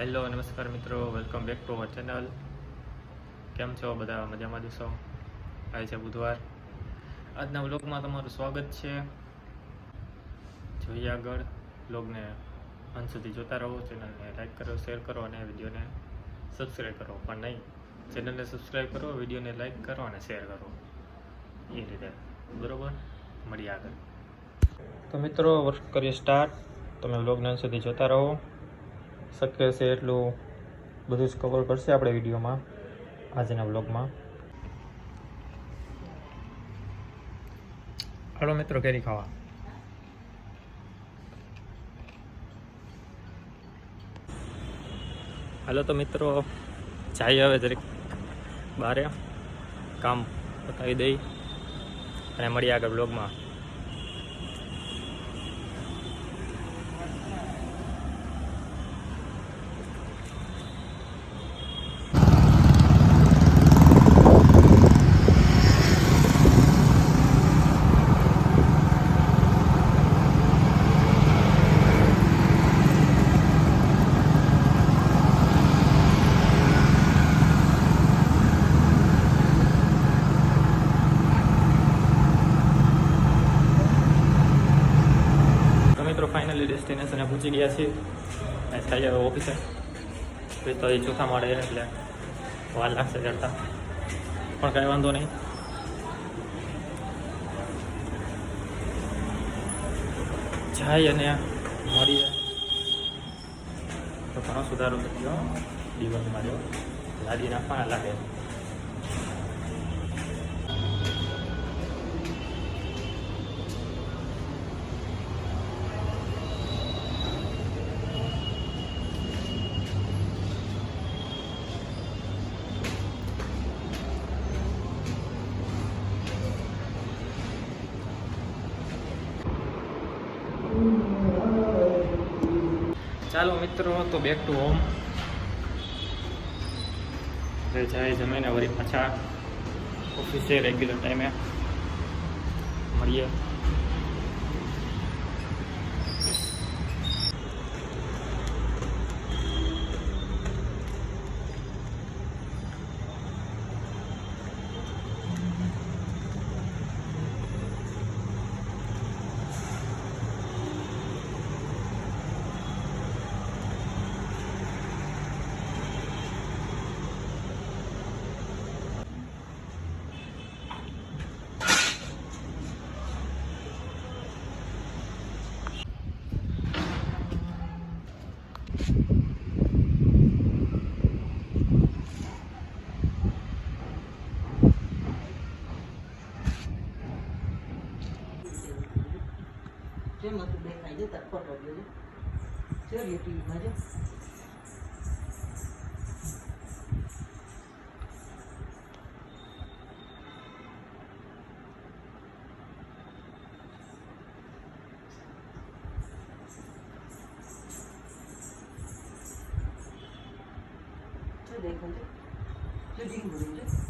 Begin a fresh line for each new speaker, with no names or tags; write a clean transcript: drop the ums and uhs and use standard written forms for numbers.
Hello નમસ્કાર મિત્રો, welcome back to our channel. કેમ છો બધા? મજામાં જશો? આજે છે બુધવાર. આજના વ્લોગમાં તમારું સ્વાગત છે. જોઈએ આગળ. વ્લોગને અંત સુધી જોતા રહો. ચેનલને લાઈક કરો, શેર કરો અને વિડીયોને સબસ્ક્રાઈબ કરો. પણ નહીં, ચેનલને સબસ્ક્રાઈબ કરો, વિડીયોને લાઈક કરો અને શેર કરો, એ રીતે. બરોબર, મળીએ આગળ. તો મિત્રો, વર્ક કરીએ સ્ટાર્ટ. તમે વ્લોગને અંત સુધી જોતા રહો. શક્ય છે એટલું બધું જ કવર કરશે આપણે વિડીયોમાં, આજના વ્લોગમાં. હાલો મિત્રો, કેરી ખાવા. હાલો તો મિત્રો, જઈએ હવે જરીક બારે, કામ પતાવી દઈ અને મળીએ આગળ વ્લોગમાં. ફાઇનલી ડેસ્ટિનેશને પહોંચી ગયા છીએ. થાય હવે ઓફિસે. તો એ ચોથા માળે એટલે વાર લાગશે ચડતા, પણ કાંઈ વાંધો નહીં. જાય અને મળીએ. તો ઘણો સુધારો થઈ ગયો દિવસમાં. જો લાદી નાખવાના લાગે. ચાલો મિત્રો, તો બેક ટુ હોમ. જાય જમીને વળી પાછા ઓફિસે રેગ્યુલર ટાઈમે મળીએ.
કેમ હતું દેખાય છે તાર ફોટો જોજો છે યુટ્યુબમાં જો દેખાય છે શૂટિંગ ભરી છે.